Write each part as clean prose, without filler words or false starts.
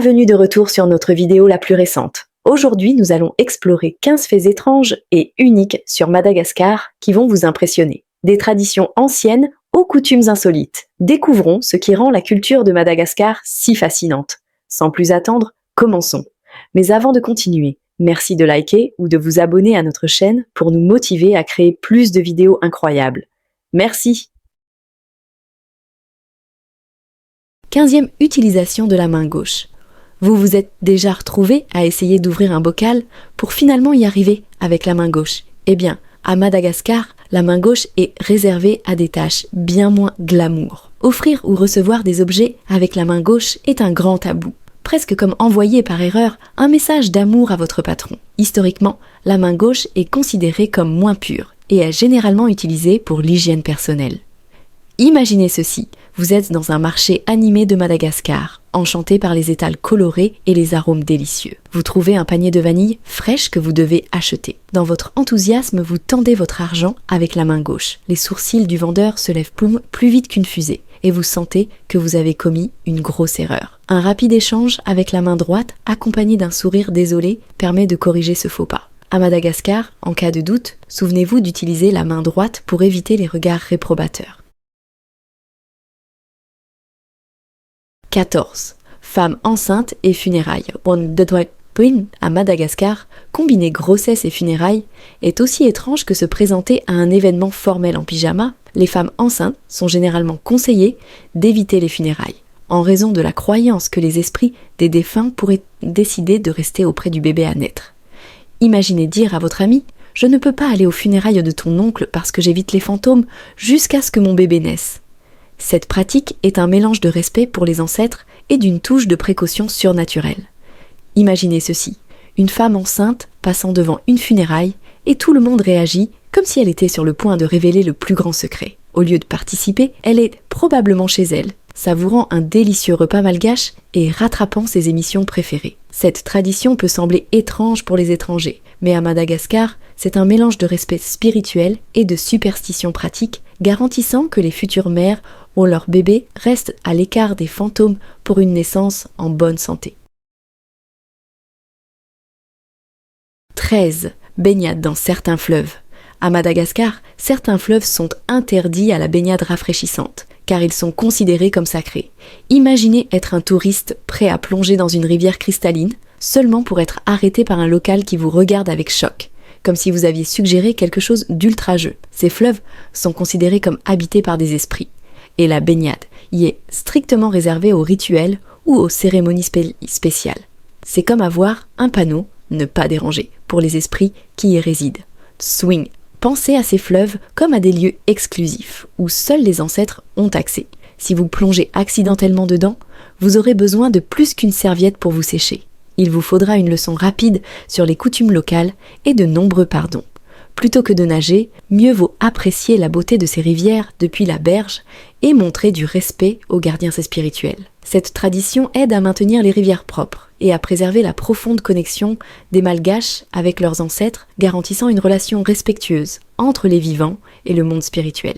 Bienvenue de retour sur notre vidéo la plus récente. Aujourd'hui, nous allons explorer 15 faits étranges et uniques sur Madagascar qui vont vous impressionner. Des traditions anciennes aux coutumes insolites. Découvrons ce qui rend la culture de Madagascar si fascinante. Sans plus attendre, commençons. Mais avant de continuer, merci de liker ou de vous abonner à notre chaîne pour nous motiver à créer plus de vidéos incroyables. Merci! 15e utilisation de la main gauche. Vous vous êtes déjà retrouvé à essayer d'ouvrir un bocal pour finalement y arriver avec la main gauche. Eh bien, à Madagascar, la main gauche est réservée à des tâches bien moins glamour. Offrir ou recevoir des objets avec la main gauche est un grand tabou. Presque comme envoyer par erreur un message d'amour à votre patron. Historiquement, la main gauche est considérée comme moins pure et est généralement utilisée pour l'hygiène personnelle. Imaginez ceci, vous êtes dans un marché animé de Madagascar, enchanté par les étals colorés et les arômes délicieux. Vous trouvez un panier de vanille fraîche que vous devez acheter. Dans votre enthousiasme, vous tendez votre argent avec la main gauche. Les sourcils du vendeur se lèvent plus vite qu'une fusée et vous sentez que vous avez commis une grosse erreur. Un rapide échange avec la main droite, accompagné d'un sourire désolé, permet de corriger ce faux pas. À Madagascar, en cas de doute, souvenez-vous d'utiliser la main droite pour éviter les regards réprobateurs. 14. Femmes enceintes et funérailles. À Madagascar, combiner grossesse et funérailles est aussi étrange que se présenter à un événement formel en pyjama. Les femmes enceintes sont généralement conseillées d'éviter les funérailles, en raison de la croyance que les esprits des défunts pourraient décider de rester auprès du bébé à naître. Imaginez dire à votre ami « Je ne peux pas aller aux funérailles de ton oncle parce que j'évite les fantômes jusqu'à ce que mon bébé naisse ». Cette pratique est un mélange de respect pour les ancêtres et d'une touche de précaution surnaturelle. Imaginez ceci, une femme enceinte passant devant une funéraille et tout le monde réagit comme si elle était sur le point de révéler le plus grand secret. Au lieu de participer, elle est probablement chez elle, savourant un délicieux repas malgache et rattrapant ses émissions préférées. Cette tradition peut sembler étrange pour les étrangers, mais à Madagascar, c'est un mélange de respect spirituel et de superstition pratique, garantissant que les futures mères ou leur bébé restent à l'écart des fantômes pour une naissance en bonne santé. 13. Baignade dans certains fleuves. À Madagascar, certains fleuves sont interdits à la baignade rafraîchissante, car ils sont considérés comme sacrés. Imaginez être un touriste prêt à plonger dans une rivière cristalline, seulement pour être arrêté par un local qui vous regarde avec choc, comme si vous aviez suggéré quelque chose d'ultrageux. Ces fleuves sont considérés comme habités par des esprits, et la baignade y est strictement réservée aux rituels ou aux cérémonies spéciales. C'est comme avoir un panneau « Ne pas déranger » pour les esprits qui y résident. Swing. Pensez à ces fleuves comme à des lieux exclusifs, où seuls les ancêtres ont accès. Si vous plongez accidentellement dedans, vous aurez besoin de plus qu'une serviette pour vous sécher. Il vous faudra une leçon rapide sur les coutumes locales et de nombreux pardons. Plutôt que de nager, mieux vaut apprécier la beauté de ces rivières depuis la berge et montrer du respect aux gardiens spirituels. Cette tradition aide à maintenir les rivières propres et à préserver la profonde connexion des Malgaches avec leurs ancêtres, garantissant une relation respectueuse entre les vivants et le monde spirituel.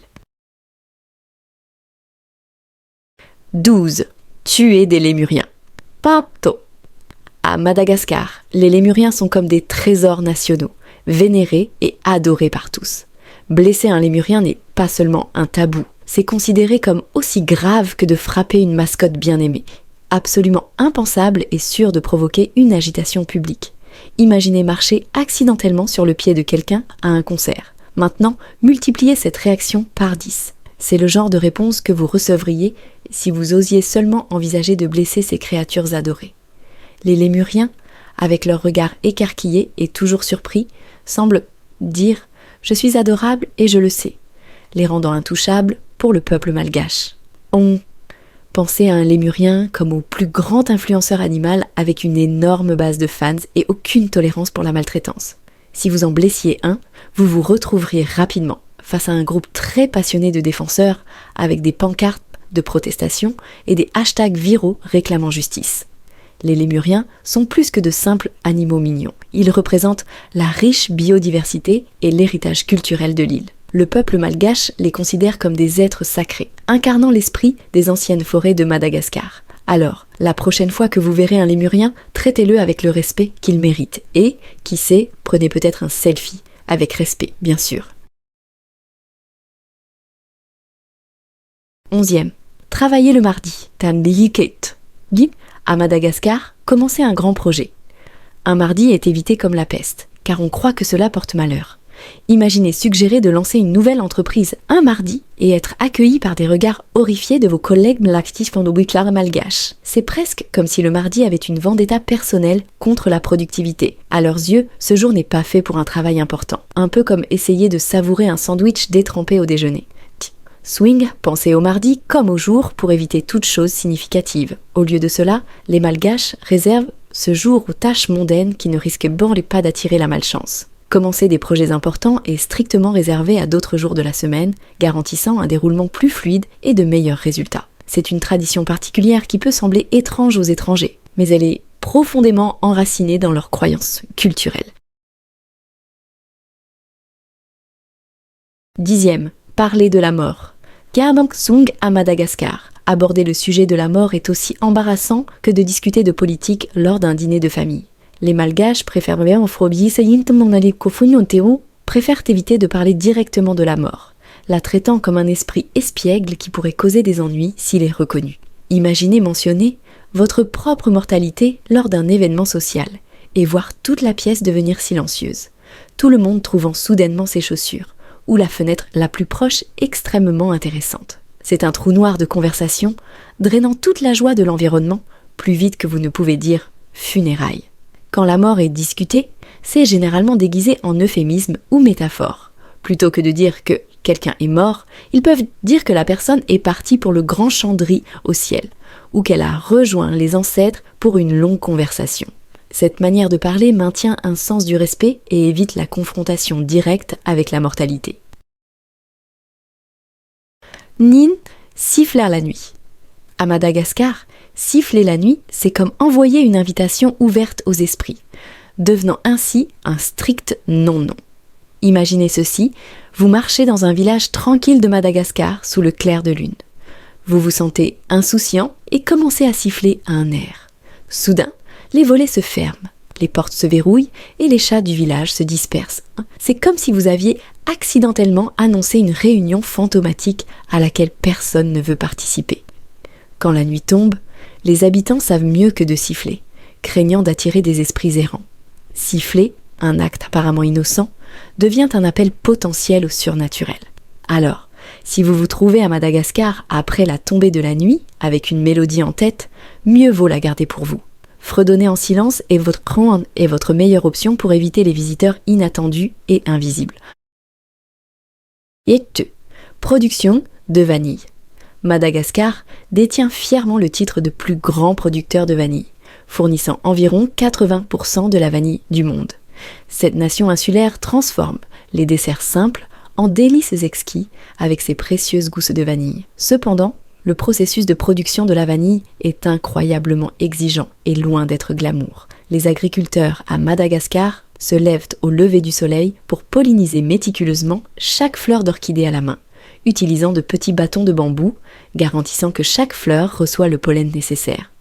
12. Tuer des lémuriens. Pato. À Madagascar, les lémuriens sont comme des trésors nationaux, vénérés et adorés par tous. Blesser un lémurien n'est pas seulement un tabou, c'est considéré comme aussi grave que de frapper une mascotte bien-aimée. Absolument impensable et sûr de provoquer une agitation publique. Imaginez marcher accidentellement sur le pied de quelqu'un à un concert. Maintenant, multipliez cette réaction par 10. C'est le genre de réponse que vous recevriez si vous osiez seulement envisager de blesser ces créatures adorées. Les lémuriens, avec leur regard écarquillé et toujours surpris, semblent dire « Je suis adorable et je le sais », les rendant intouchables pour le peuple malgache. Pensez à un lémurien comme au plus grand influenceur animal avec une énorme base de fans et aucune tolérance pour la maltraitance. Si vous en blessiez un, vous vous retrouveriez rapidement face à un groupe très passionné de défenseurs avec des pancartes de protestation et des hashtags viraux réclamant justice. Les lémuriens sont plus que de simples animaux mignons. Ils représentent la riche biodiversité et l'héritage culturel de l'île. Le peuple malgache les considère comme des êtres sacrés, incarnant l'esprit des anciennes forêts de Madagascar. Alors, la prochaine fois que vous verrez un lémurien, traitez-le avec le respect qu'il mérite. Et, qui sait, prenez peut-être un selfie, avec respect, bien sûr. 11e. Travaillez le mardi. À Madagascar, commencez un grand projet. Un mardi est évité comme la peste, car on croit que cela porte malheur. Imaginez suggérer de lancer une nouvelle entreprise un mardi et être accueilli par des regards horrifiés de vos collègues malgaches. C'est presque comme si le mardi avait une vendetta personnelle contre la productivité. À leurs yeux, ce jour n'est pas fait pour un travail important. Un peu comme essayer de savourer un sandwich détrempé au déjeuner. Swing, pensez au mardi comme au jour pour éviter toute chose significative. Au lieu de cela, les malgaches réservent ce jour aux tâches mondaines qui ne risquent pas d'attirer la malchance. Commencer des projets importants est strictement réservé à d'autres jours de la semaine, garantissant un déroulement plus fluide et de meilleurs résultats. C'est une tradition particulière qui peut sembler étrange aux étrangers, mais elle est profondément enracinée dans leurs croyances culturelles. 10e. Parler de la mort. Sung à Madagascar. Aborder le sujet de la mort est aussi embarrassant que de discuter de politique lors d'un dîner de famille. Les malgaches préfèrent éviter de parler directement de la mort, la traitant comme un esprit espiègle qui pourrait causer des ennuis s'il est reconnu. Imaginez mentionner votre propre mortalité lors d'un événement social et voir toute la pièce devenir silencieuse, tout le monde trouvant soudainement ses chaussures, ou la fenêtre la plus proche extrêmement intéressante. C'est un trou noir de conversation, drainant toute la joie de l'environnement, plus vite que vous ne pouvez dire « funérailles ». Quand la mort est discutée, c'est généralement déguisé en euphémisme ou métaphore. Plutôt que de dire que quelqu'un est mort, ils peuvent dire que la personne est partie pour le grand chandri au ciel, ou qu'elle a rejoint les ancêtres pour une longue conversation. Cette manière de parler maintient un sens du respect et évite la confrontation directe avec la mortalité. Nin, siffler la nuit. À Madagascar, siffler la nuit, c'est comme envoyer une invitation ouverte aux esprits, devenant ainsi un strict non-non. Imaginez ceci, vous marchez dans un village tranquille de Madagascar sous le clair de lune. Vous vous sentez insouciant et commencez à siffler à un air. Soudain, les volets se ferment, les portes se verrouillent et les chats du village se dispersent. C'est comme si vous aviez accidentellement annoncé une réunion fantomatique à laquelle personne ne veut participer. Quand la nuit tombe, les habitants savent mieux que de siffler, craignant d'attirer des esprits errants. Siffler, un acte apparemment innocent, devient un appel potentiel au surnaturel. Alors, si vous vous trouvez à Madagascar après la tombée de la nuit, avec une mélodie en tête, mieux vaut la garder pour vous. Fredonner en silence est votre meilleure option pour éviter les visiteurs inattendus et invisibles. Production de vanille. Madagascar détient fièrement le titre de plus grand producteur de vanille, fournissant environ 80% de la vanille du monde. Cette nation insulaire transforme les desserts simples en délices exquis avec ses précieuses gousses de vanille. Cependant, le processus de production de la vanille est incroyablement exigeant et loin d'être glamour. Les agriculteurs à Madagascar se lèvent au lever du soleil pour polliniser méticuleusement chaque fleur d'orchidée à la main, utilisant de petits bâtons de bambou, garantissant que chaque fleur reçoit le pollen nécessaire.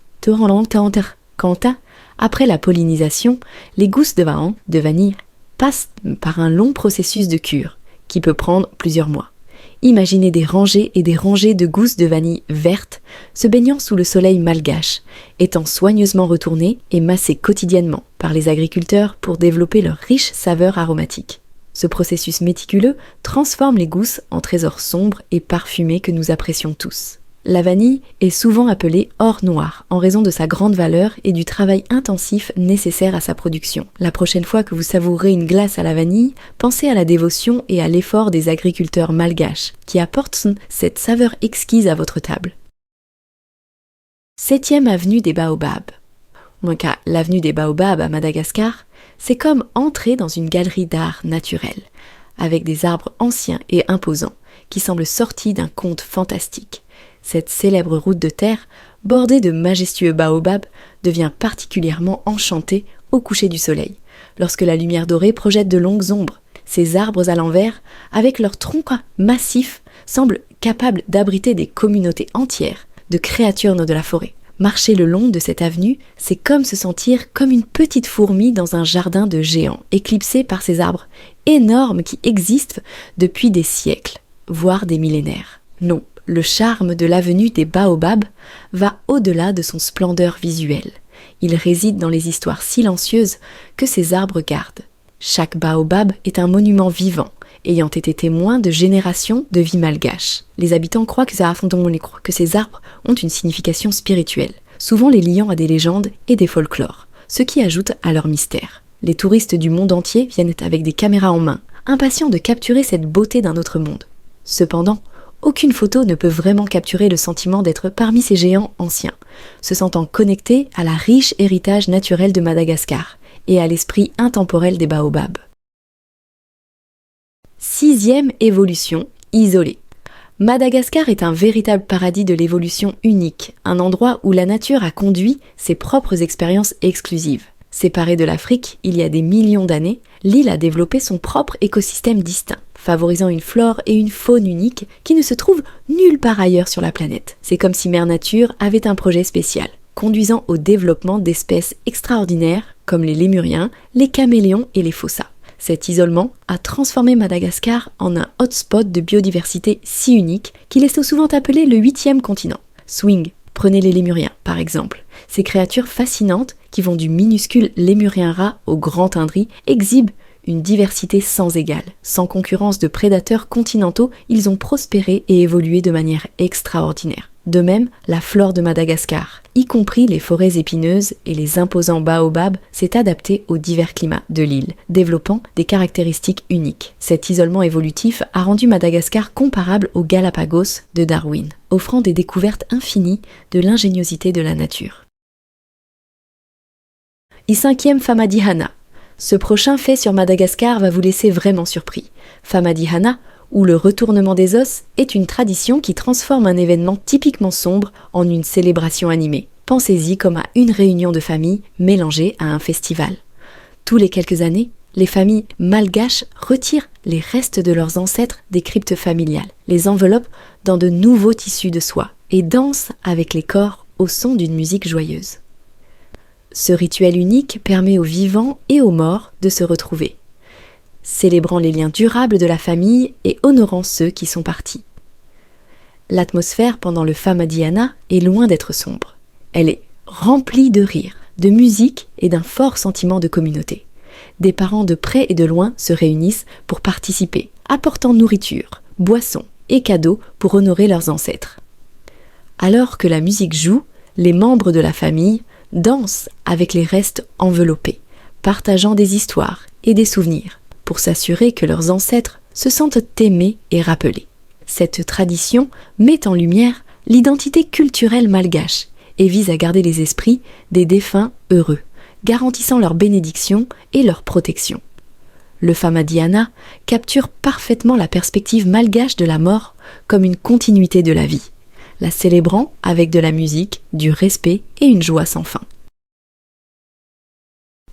Après la pollinisation, les gousses de vanille passent par un long processus de cure, qui peut prendre plusieurs mois. Imaginez des rangées et des rangées de gousses de vanille vertes se baignant sous le soleil malgache, étant soigneusement retournées et massées quotidiennement par les agriculteurs pour développer leur riche saveur aromatique. Ce processus méticuleux transforme les gousses en trésors sombres et parfumés que nous apprécions tous. La vanille est souvent appelée or noir en raison de sa grande valeur et du travail intensif nécessaire à sa production. La prochaine fois que vous savourez une glace à la vanille, pensez à la dévotion et à l'effort des agriculteurs malgaches qui apportent cette saveur exquise à votre table. 7e avenue des Baobabs. L'avenue des Baobabs à Madagascar, c'est comme entrer dans une galerie d'art naturel, avec des arbres anciens et imposants qui semblent sortis d'un conte fantastique. Cette célèbre route de terre, bordée de majestueux baobabs, devient particulièrement enchantée au coucher du soleil, lorsque la lumière dorée projette de longues ombres. Ces arbres à l'envers, avec leurs troncs massifs, semblent capables d'abriter des communautés entières de créatures de la forêt. Marcher le long de cette avenue, c'est comme se sentir comme une petite fourmi dans un jardin de géants, éclipsé par ces arbres énormes qui existent depuis des siècles, voire des millénaires. Non, le charme de l'avenue des baobabs va au-delà de son splendeur visuelle. Il réside dans les histoires silencieuses que ces arbres gardent. Chaque baobab est un monument vivant, ayant été témoin de générations de vie malgache. Les habitants croient que ces arbres ont une signification spirituelle, souvent les liant à des légendes et des folklores, ce qui ajoute à leur mystère. Les touristes du monde entier viennent avec des caméras en main, impatients de capturer cette beauté d'un autre monde. Cependant, aucune photo ne peut vraiment capturer le sentiment d'être parmi ces géants anciens, se sentant connectés à la riche héritage naturel de Madagascar et à l'esprit intemporel des baobabs. 6e évolution, isolée. Madagascar est un véritable paradis de l'évolution unique, un endroit où la nature a conduit ses propres expériences exclusives. Séparée de l'Afrique il y a des millions d'années, l'île a développé son propre écosystème distinct, favorisant une flore et une faune uniques qui ne se trouvent nulle part ailleurs sur la planète. C'est comme si Mère Nature avait un projet spécial, conduisant au développement d'espèces extraordinaires comme les lémuriens, les caméléons et les fossas. Cet isolement a transformé Madagascar en un hotspot de biodiversité si unique qu'il est souvent appelé le 8e continent. Swing, prenez les lémuriens par exemple. Ces créatures fascinantes qui vont du minuscule lémurien rat au grand indri exhibent une diversité sans égale. Sans concurrence de prédateurs continentaux, ils ont prospéré et évolué de manière extraordinaire. De même, la flore de Madagascar, y compris les forêts épineuses et les imposants baobabs, s'est adaptée aux divers climats de l'île, développant des caractéristiques uniques. Cet isolement évolutif a rendu Madagascar comparable aux Galapagos de Darwin, offrant des découvertes infinies de l'ingéniosité de la nature. 5e Famadihana. Ce prochain fait sur Madagascar va vous laisser vraiment surpris. Famadihana, ou le retournement des os, est une tradition qui transforme un événement typiquement sombre en une célébration animée. Pensez-y comme à une réunion de famille mélangée à un festival. Tous les quelques années, les familles malgaches retirent les restes de leurs ancêtres des cryptes familiales, les enveloppent dans de nouveaux tissus de soie et dansent avec les corps au son d'une musique joyeuse. Ce rituel unique permet aux vivants et aux morts de se retrouver, célébrant les liens durables de la famille et honorant ceux qui sont partis. L'atmosphère pendant le Famadihana est loin d'être sombre. Elle est remplie de rires, de musique et d'un fort sentiment de communauté. Des parents de près et de loin se réunissent pour participer, apportant nourriture, boissons et cadeaux pour honorer leurs ancêtres. Alors que la musique joue, les membres de la famille dansent avec les restes enveloppés, partageant des histoires et des souvenirs, pour s'assurer que leurs ancêtres se sentent aimés et rappelés. Cette tradition met en lumière l'identité culturelle malgache et vise à garder les esprits des défunts heureux, garantissant leur bénédiction et leur protection. Le Famadihana capture parfaitement la perspective malgache de la mort comme une continuité de la vie, la célébrant avec de la musique, du respect et une joie sans fin.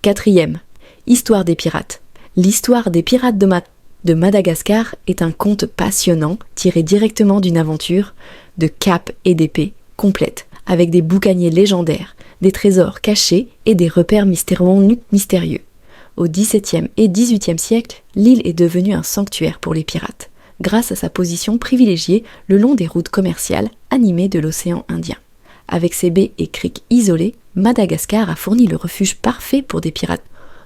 4e, Histoire des pirates. L'histoire des pirates de Madagascar est un conte passionnant tiré directement d'une aventure de capes et d'épées complète, avec des boucaniers légendaires, des trésors cachés et des repères mystérieux. Au XVIIe et XVIIIe siècle, l'île est devenue un sanctuaire pour les pirates, grâce à sa position privilégiée le long des routes commerciales animées de l'océan Indien. Avec ses baies et criques isolées, Madagascar a fourni le refuge parfait pour des pirates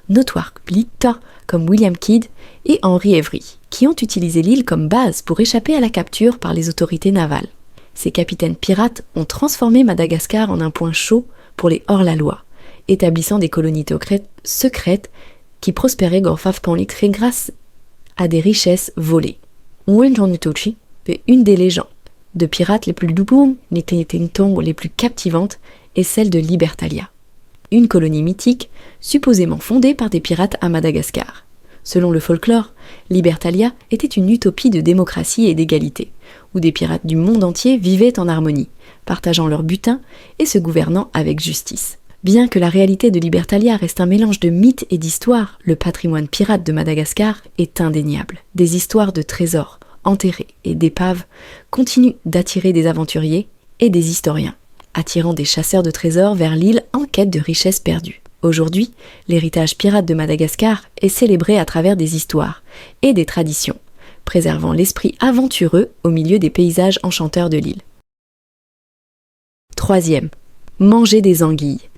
notoires comme William Kidd et Henry Every, qui ont utilisé l'île comme base pour échapper à la capture par les autorités navales. Ces capitaines pirates ont transformé Madagascar en un point chaud pour les hors-la-loi, établissant des colonies secrètes qui prospéraient grâce à des richesses volées. Une des légendes de pirates les plus les plus captivantes est celle de Libertalia, une colonie mythique supposément fondée par des pirates à Madagascar. Selon le folklore, Libertalia était une utopie de démocratie et d'égalité, où des pirates du monde entier vivaient en harmonie, partageant leur butin et se gouvernant avec justice. Bien que la réalité de Libertalia reste un mélange de mythes et d'histoires, le patrimoine pirate de Madagascar est indéniable. Des histoires de trésors enterrés et d'épaves continuent d'attirer des aventuriers et des historiens. attirant des chasseurs de trésors vers l'île en quête de richesses perdues. Aujourd'hui, l'héritage pirate de Madagascar est célébré à travers des histoires et des traditions, préservant l'esprit aventureux au milieu des paysages enchanteurs de l'île. Troisième, manger des anguilles.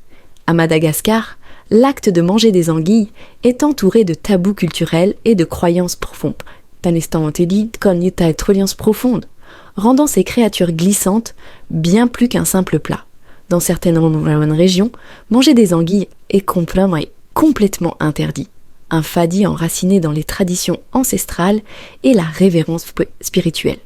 À Madagascar, l'acte de manger des anguilles est entouré de tabous culturels et de croyances profondes, rendant ces créatures glissantes bien plus qu'un simple plat. Dans certaines régions, manger des anguilles est complètement interdit. Un fadi enraciné dans les traditions ancestrales et la révérence spirituelle.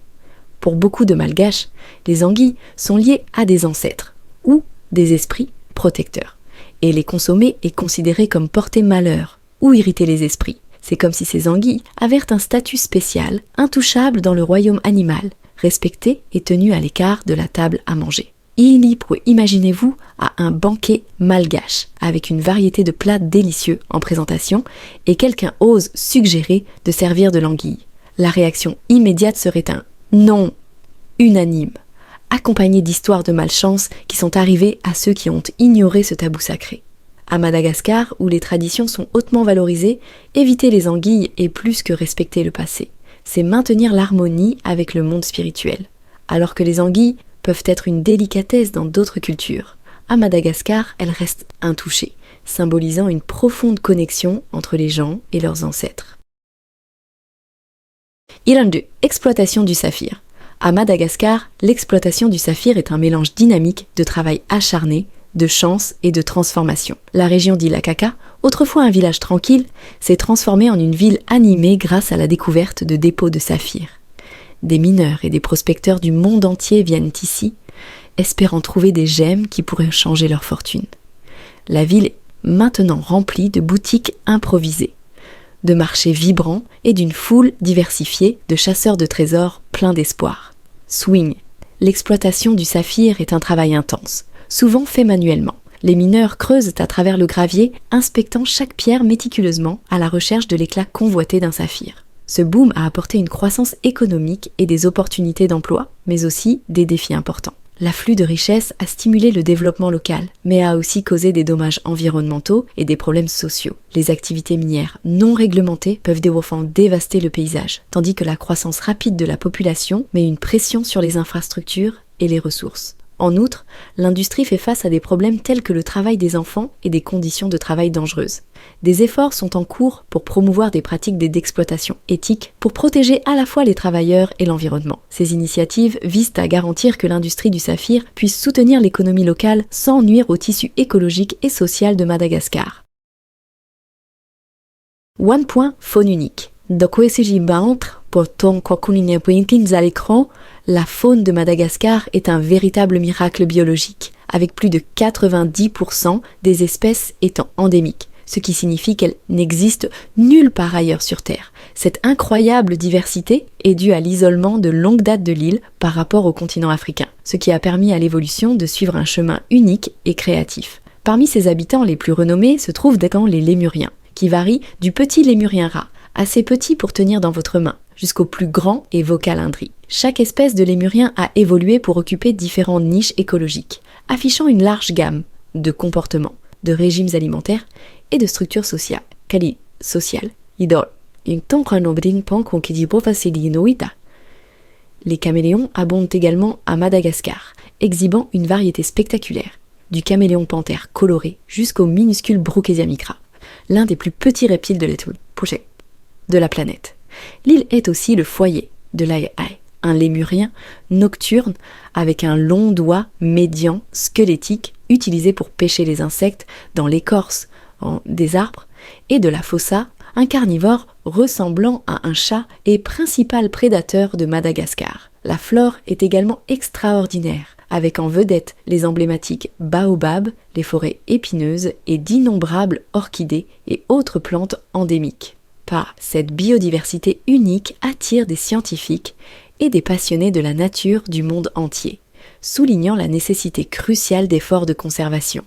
Pour beaucoup de Malgaches, les anguilles sont liées à des ancêtres ou des esprits protecteurs. Et les consommer est considéré comme porter malheur ou irriter les esprits. C'est comme si ces anguilles avaient un statut spécial, intouchable dans le royaume animal, respecté et tenu à l'écart de la table à manger. Imaginez-vous à un banquet malgache, avec une variété de plats délicieux en présentation, et quelqu'un ose suggérer de servir de l'anguille. La réaction immédiate serait un « non » unanime, accompagné d'histoires de malchance qui sont arrivées à ceux qui ont ignoré ce tabou sacré. À Madagascar, où les traditions sont hautement valorisées, éviter les anguilles est plus que respecter le passé. C'est maintenir l'harmonie avec le monde spirituel. Alors que les anguilles peuvent être une délicatesse dans d'autres cultures, à Madagascar, elles restent intouchées, symbolisant une profonde connexion entre les gens et leurs ancêtres. Ilan 2. Exploitation du saphir. À Madagascar, l'exploitation du saphir est un mélange dynamique de travail acharné, de chance et de transformation. La région d'Ilakaka, autrefois un village tranquille, s'est transformée en une ville animée grâce à la découverte de dépôts de saphir. Des mineurs et des prospecteurs du monde entier viennent ici, espérant trouver des gemmes qui pourraient changer leur fortune. La ville est maintenant remplie de boutiques improvisées, de marchés vibrants et d'une foule diversifiée de chasseurs de trésors pleins d'espoir. Swing. L'exploitation du saphir est un travail intense, souvent fait manuellement. Les mineurs creusent à travers le gravier, inspectant chaque pierre méticuleusement à la recherche de l'éclat convoité d'un saphir. Ce boom a apporté une croissance économique et des opportunités d'emploi, mais aussi des défis importants. L'afflux de richesses a stimulé le développement local, mais a aussi causé des dommages environnementaux et des problèmes sociaux. Les activités minières non réglementées peuvent dévaster le paysage, tandis que la croissance rapide de la population met une pression sur les infrastructures et les ressources. En outre, l'industrie fait face à des problèmes tels que le travail des enfants et des conditions de travail dangereuses. Des efforts sont en cours pour promouvoir des pratiques d'exploitation éthiques pour protéger à la fois les travailleurs et l'environnement. Ces initiatives visent à garantir que l'industrie du saphir puisse soutenir l'économie locale sans nuire au tissu écologique et social de Madagascar. One point faune unique. La faune de Madagascar est un véritable miracle biologique, avec plus de 90% des espèces étant endémiques, ce qui signifie qu'elles n'existent nulle part ailleurs sur Terre. Cette incroyable diversité est due à l'isolement de longue date de l'île par rapport au continent africain, ce qui a permis à l'évolution de suivre un chemin unique et créatif. Parmi ses habitants les plus renommés se trouvent les lémuriens, qui varient du petit lémurien rat, assez petit pour tenir dans votre main, jusqu'au plus grand et vocalindri. Chaque espèce de lémurien a évolué pour occuper différentes niches écologiques, affichant une large gamme de comportements, de régimes alimentaires et de structures sociales. Les caméléons abondent également à Madagascar, exhibant une variété spectaculaire, du caméléon panthère coloré jusqu'au minuscule Brookesia micra, l'un des plus petits reptiles de la planète. L'île est aussi le foyer de l'Aï, un lémurien nocturne avec un long doigt médian squelettique utilisé pour pêcher les insectes dans l'écorce des arbres, et de la fossa, un carnivore ressemblant à un chat et principal prédateur de Madagascar. La flore est également extraordinaire, avec en vedette les emblématiques baobabs, les forêts épineuses et d'innombrables orchidées et autres plantes endémiques. Cette biodiversité unique attire des scientifiques et des passionnés de la nature du monde entier, soulignant la nécessité cruciale d'efforts de conservation.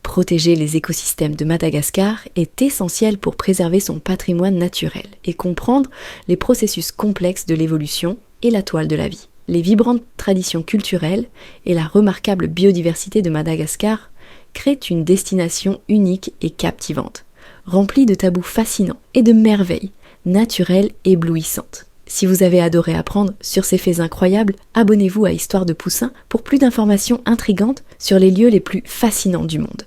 Protéger les écosystèmes de Madagascar est essentiel pour préserver son patrimoine naturel et comprendre les processus complexes de l'évolution et la toile de la vie. Les vibrantes traditions culturelles et la remarquable biodiversité de Madagascar créent une destination unique et captivante, remplie de tabous fascinants et de merveilles naturelles éblouissantes. Si vous avez adoré apprendre sur ces faits incroyables, abonnez-vous à Histoire de Poussin pour plus d'informations intrigantes sur les lieux les plus fascinants du monde.